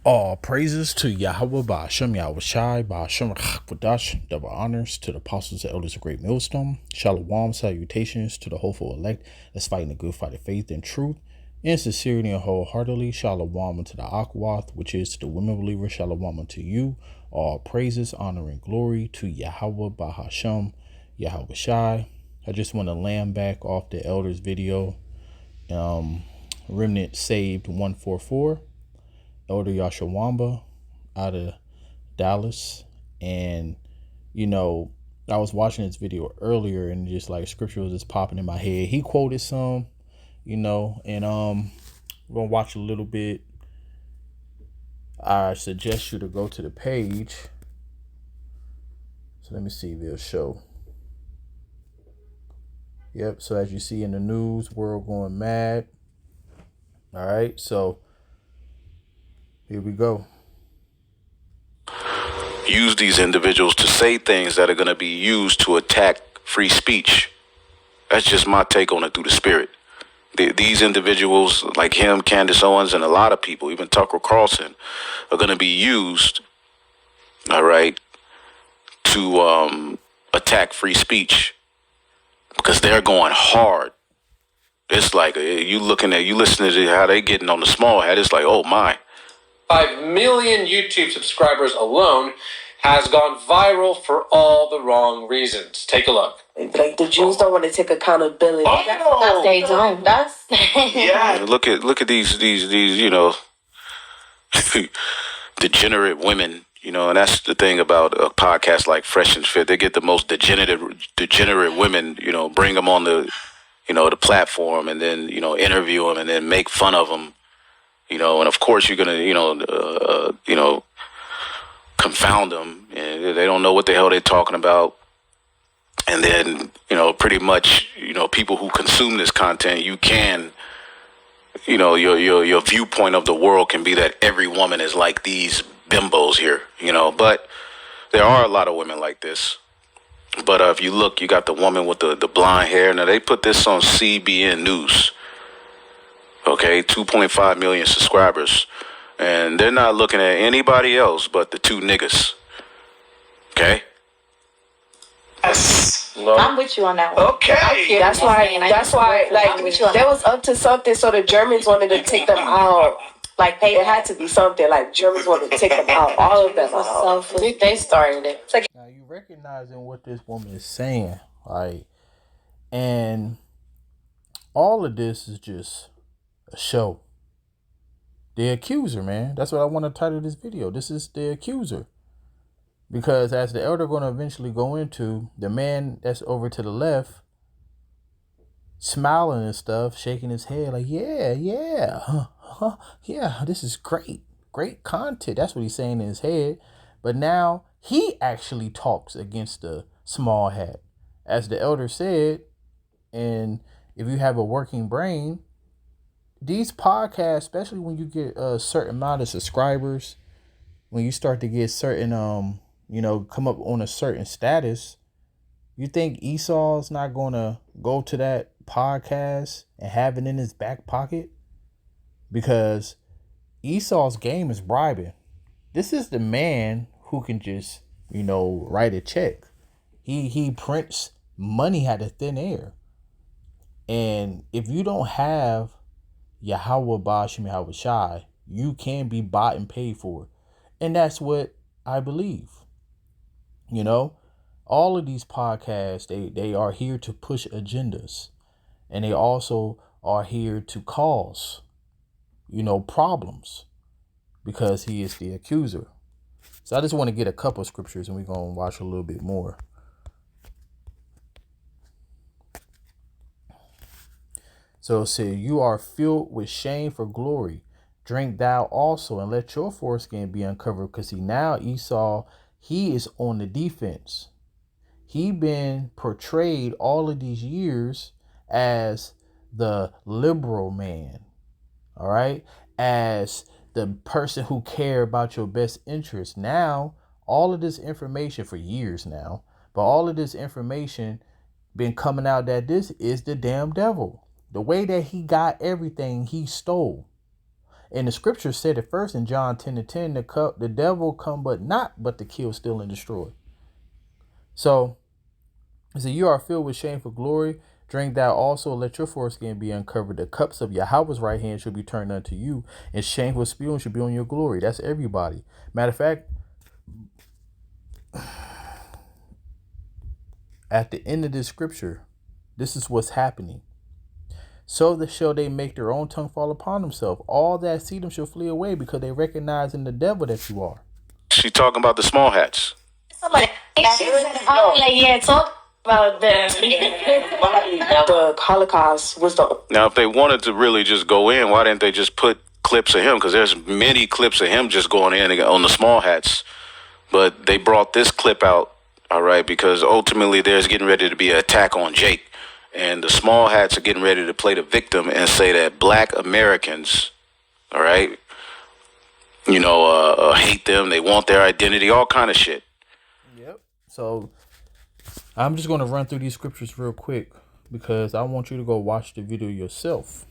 All praises to Yahweh Ba'ashem Yahweh Shai Ba'ashem Chakvadash. Double honors to the apostles and elders of Great Millstone. Shalom salutations to the hopeful elect that's fighting the good fight of faith and truth in sincerity and wholeheartedly. Shalom unto the Akwath, which is to the women believers. Shalom unto you. All praises, honor, and glory to Yahweh Ba'ashem Yahweh Shai. I just want to land back off the elders video. Remnant Saved 144. Elder Yashawamba out of Dallas. And, I was watching this video earlier and just like scripture was just popping in my head. He quoted some, and we're gonna watch a little bit. I suggest you to go to the page. So let me see if it'll show. Yep, so as you see in the news, world going mad. All right, so here we go. Use these individuals to say things that are going to be used to attack free speech. That's just my take on it through the spirit. These individuals like him, Candace Owens, and a lot of people, even Tucker Carlson, are going to be used, all right, to attack free speech because they're going hard. It's like you listening to how they getting on the small hat. It's like, oh my. 5 million YouTube subscribers alone has gone viral for all the wrong reasons. Take a look. Like the Jews don't want to take accountability. Oh, They don't. That's yeah. Look at these degenerate women. And that's the thing about a podcast like Fresh and Fit. They get the most degenerate women. Bring them on the the platform and then interview them and then make fun of them. And of course you're gonna, confound them, and they don't know what the hell they're talking about. And then, pretty much, people who consume this content, you can, your viewpoint of the world can be that every woman is like these bimbos here, but there are a lot of women like this. But if you look, you got the woman with the blonde hair. Now they put this on CBN News. Okay, 2.5 million subscribers. And they're not looking at anybody else but the two niggas. Okay? yes. No. I'm with you on that one. Okay. That's why, like, they was up to something, so the Germans wanted to take them out. Like, it had to be something. Like, Germans wanted to take them out. All of them out. They started it. It's like, Now you recognizing what this woman is saying, like, and all of this is just a show. The accuser, man. That's what I want to title this video. This is the accuser. Because as the elder going to eventually go into, the man that's over to the left, smiling and stuff, shaking his head like, yeah, this is great. Great content. That's what he's saying in his head. But now he actually talks against the small hat. As the elder said, and if you have a working brain, these podcasts, especially when you get a certain amount of subscribers, when you start to get certain, come up on a certain status, you think Esau's not going to go to that podcast and have it in his back pocket? Because Esau's game is bribing. This is the man who can just, write a check. He prints money out of thin air. And if you don't have Yahweh Ba'ashem Yahweh Shai, you can be bought and paid for. And that's what I believe. All of these podcasts, they are here to push agendas. And they also are here to cause, problems. Because he is the accuser. So I just want to get a couple of scriptures and we're going to watch a little bit more. So it said, you are filled with shame for glory. Drink thou also and let your foreskin be uncovered. Because now Esau, he is on the defense. He been portrayed all of these years as the liberal man. All right. As the person who care about your best interest. Now, all of this information for years now, but all of this information been coming out that this is the damn devil. The way that he got everything he stole. And the scripture said it first in John 10:10, the devil come but to kill, steal, and destroy. So it said, you are filled with shameful glory. Drink thou also, let your foreskin be uncovered. The cups of Yahweh's right hand shall be turned unto you, and shameful spewing shall be on your glory. That's everybody. Matter of fact, at the end of this scripture, this is what's happening. So shall they make their own tongue fall upon themselves. All that see them shall flee away, because they recognize in the devil that you are. She talking about the small hats. Somebody, talk about The Holocaust was the Now, if they wanted to really just go in, why didn't they just put clips of him? Because there's many clips of him just going in on the small hats. But they brought this clip out, all right, because ultimately there's getting ready to be an attack on Jake. And the small hats are getting ready to play the victim and say that black Americans, all right, hate them. They want their identity, all kind of shit. Yep. So I'm just going to run through these scriptures real quick, because I want you to go watch the video yourself.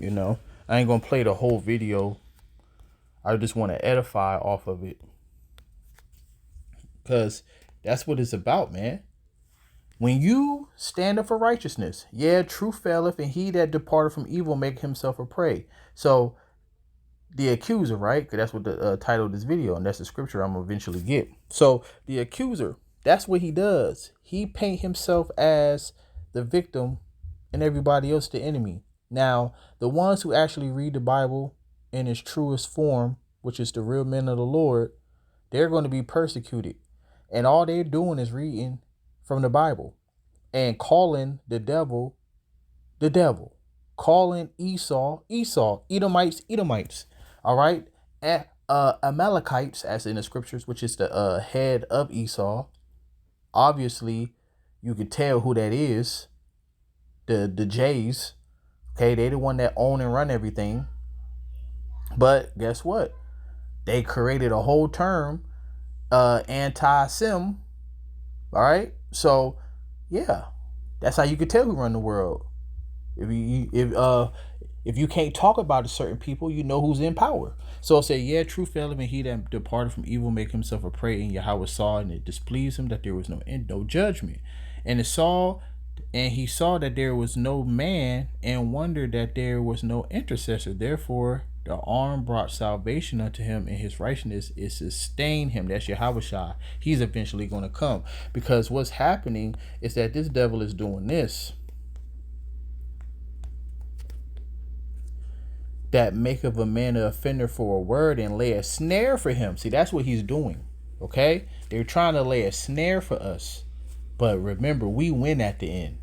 I ain't going to play the whole video. I just want to edify off of it, because that's what it's about, man. When you stand up for righteousness, truth faileth, and he that departed from evil make himself a prey. So the accuser, right? Because that's what the title of this video, and that's the scripture I'm gonna eventually get. So the accuser, that's what he does. He paint himself as the victim and everybody else the enemy. Now, the ones who actually read the Bible in its truest form, which is the real men of the Lord, they're going to be persecuted. And all they're doing is reading from the Bible and calling the devil, calling Esau, Edomites, all right, and Amalekites, as in the scriptures, which is the head of Esau. Obviously, you could tell who that is. The Jays, okay, they the one that own and run everything. But guess what? They created a whole term, anti-Sem. All right, so yeah, that's how you could tell who run the world. If you can't talk about a certain people, you know who's in power. So say, truth faileth, and he that departed from evil make himself a prey. And Yahweh saw, and it displeased him that there was no judgment. And he saw that there was no man, and wondered that there was no intercessor. Therefore the arm brought salvation unto him, and his righteousness is sustained him. That's Yahweh. He's eventually going to come, because what's happening is that this devil is doing this. That make of a man an offender for a word, and lay a snare for him. See, that's what he's doing. Okay? They're trying to lay a snare for us. But remember, we win at the end.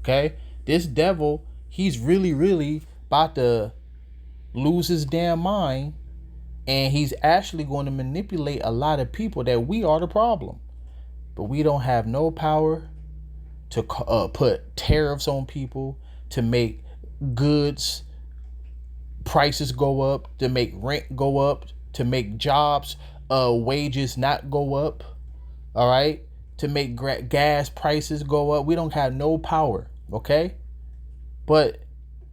Okay? This devil, he's really, really about to lose his damn mind. And he's actually going to manipulate a lot of people that we are the problem. But we don't have no power to put tariffs on people, to make goods prices go up, to make rent go up, to make jobs wages not go up, all right, to make gas prices go up. We don't have no power, okay? But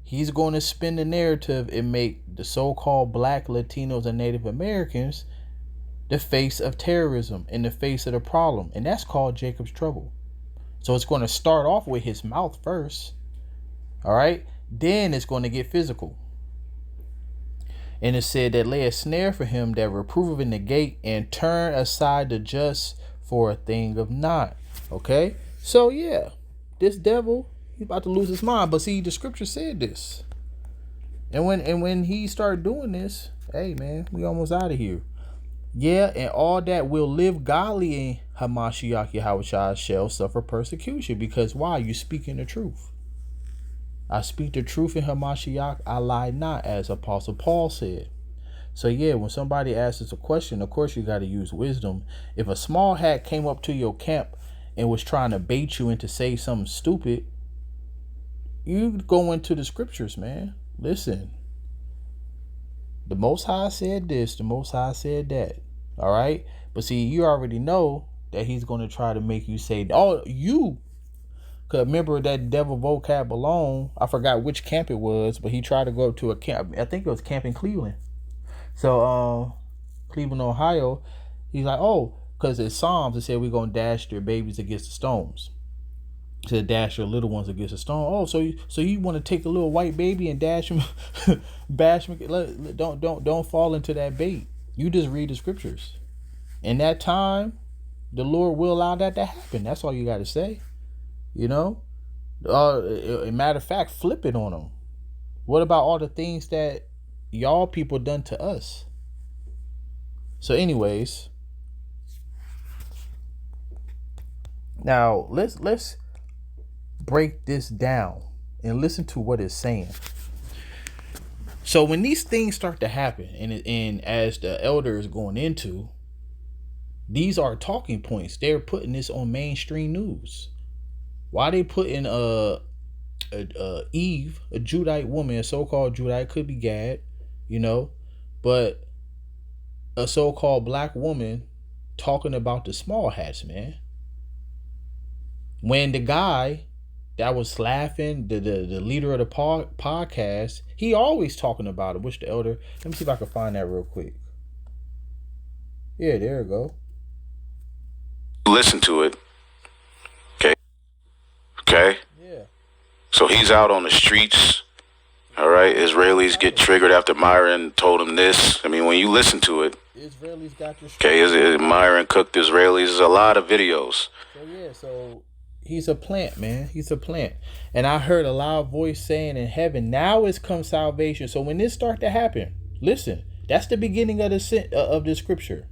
he's going to spin the narrative and make the so-called black, Latinos, and Native Americans the face of terrorism, in the face of the problem, and that's called Jacob's trouble. So it's going to start off with his mouth first, all right? Then it's going to get physical. And it said that lay a snare for him that reproveth in the gate, and turn aside the just for a thing of naught. Okay? So yeah, this devil, he's about to lose his mind. But see, the scripture said this. And when he started doing this, hey man, we almost out of here. Yeah, and all that will live godly in Hamashiach Yahweh shall suffer persecution. Because why? You speaking the truth. I speak the truth in Hamashiach, I lie not, as Apostle Paul said. So yeah, when somebody asks us a question, of course you got to use wisdom. If a small hat came up to your camp and was trying to bait you into say something stupid, you go into the scriptures, man. Listen, the Most High said this, the Most High said that. All right, but see, you already know that he's going to try to make you say, "Oh, you Cause remember that devil vocab belong. I forgot which camp it was, but he tried to go to a camp. I think it was camp in Cleveland. So Cleveland, Ohio. He's like, oh, because in Psalms it said we're gonna dash your babies against the stones. It said dash your little ones against a stone. Oh, so you want to take a little white baby and dash him, bash him? Don't fall into that bait. You just read the scriptures. In that time, the Lord will allow that to happen. That's all you got to say. You know. A matter of fact, flip it on them. What about all the things that y'all people done to us? So, anyways, now let's break this down and listen to what it's saying. So when these things start to happen, and as the elder is going into, these are talking points. They're putting this on mainstream news. Why they putting Eve, a Judite woman, a so-called Judite, could be Gad, you know, but a so-called black woman talking about the small hats, man. When the guy that was laughing, the leader of the podcast, he always talking about it. Which the elder, let me see if I can find that real quick. Yeah, there we go. Listen to it. Okay. Yeah. So he's out on the streets. All right. Israelis get triggered after Myron told him this. I mean, when you listen to it. Israelis got your. Okay, Myron cooked Israelis. There's a lot of videos. So yeah, so he's a plant, man. He's a plant. And I heard a loud voice saying in heaven, now is come salvation. So when this start to happen, listen, that's the beginning of the scripture.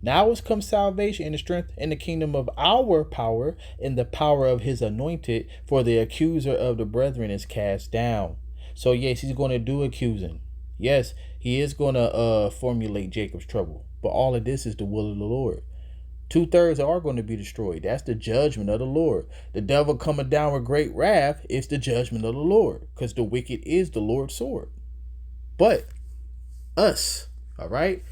Now is come salvation and the strength and the kingdom of our power and the power of his anointed, for the accuser of the brethren is cast down. So yes, he's going to do accusing. Yes, he is going to formulate Jacob's trouble. But all of this is the will of the Lord. 2/3 are going to be destroyed. That's the judgment of the Lord. The devil coming down with great wrath is the judgment of the Lord, because the wicked is the Lord's sword. But us, all right,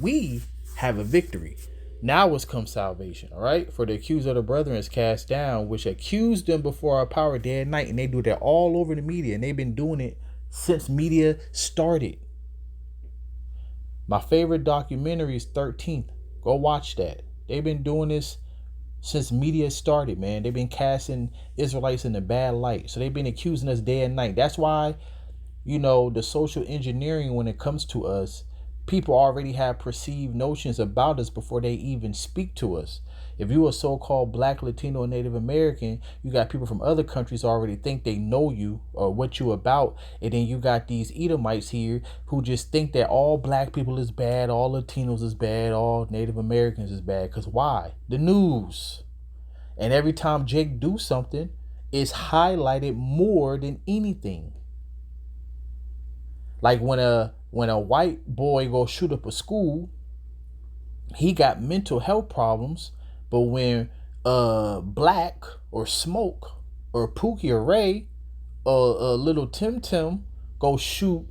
we have a victory. Now has come salvation, all right? For the accuser of the brethren is cast down, which accused them before our power day and night. And they do that all over the media. And they've been doing it since media started. My favorite documentary is 13th. Go watch that. They've been doing this since media started, man. They've been casting Israelites in a bad light. So they've been accusing us day and night. That's why, you know, the social engineering, when it comes to us, people already have perceived notions about us before they even speak to us. If you a so-called Black, Latino, and Native American, you got people from other countries already think they know you or what you about. And then you got these Edomites here who just think that all Black people is bad, all Latinos is bad, all Native Americans is bad. Because why? The news. And every time Jake do something, it's highlighted more than anything. Like when a white boy go shoot up a school, he got mental health problems. But when Black or Smoke or Pookie or Ray or little Tim go shoot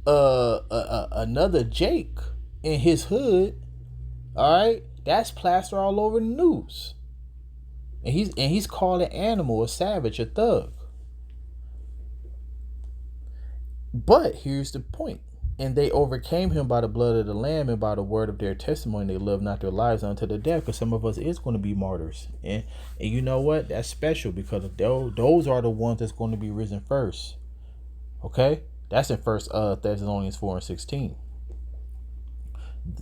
another Jake in his hood, all right, that's plastered all over the news. And he's called an animal, a savage, a thug. But here's the point. And they overcame him by the blood of the Lamb and by the word of their testimony. They loved not their lives unto the death. Because some of us is going to be martyrs. And you know what? That's special, because those are the ones that's going to be risen first. Okay? That's in 1 Thessalonians 4:16.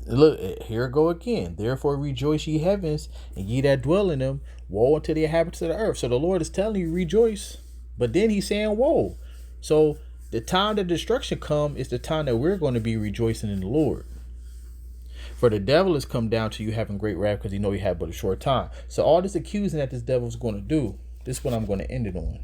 Look, here it go again. Therefore rejoice, ye heavens, and ye that dwell in them. Woe unto the inhabitants of the earth. So the Lord is telling you, rejoice. But then he's saying, woe. So the time that destruction come is the time that we're going to be rejoicing in the Lord. For the devil has come down to you having great wrath, because he know you have but a short time. So all this accusing that this devil is going to do, this is what I'm going to end it on.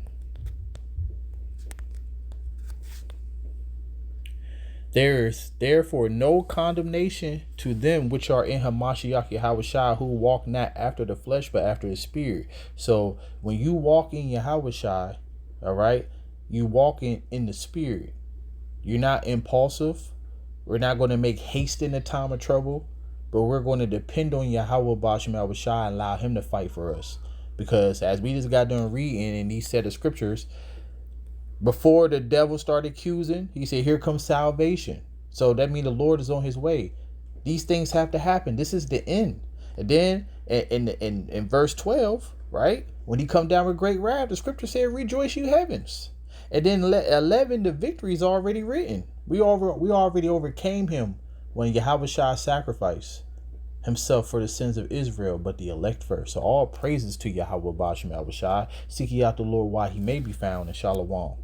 There is therefore no condemnation to them which are in Hamashiach Yahushua, who walk not after the flesh but after the spirit. So when you walk in Yahushua, all right, you walking in the spirit. You're not impulsive. We're not going to make haste in the time of trouble, but we're going to depend on Yahweh Bashim Yahushua and allow him to fight for us. Because as we just got done reading in these set of scriptures, before the devil started accusing, he said, here comes salvation. So that means the Lord is on his way. These things have to happen. This is the end. And then in verse 12, right? When he come down with great wrath, the scripture said, rejoice you heavens. And then 11, the victory is already written. We already overcame him when Yahweh Shah sacrificed himself for the sins of Israel, but the elect first. So all praises to Yahweh Bashem Yahweh Shai. Seek ye out the Lord while he may be found, and Shalom.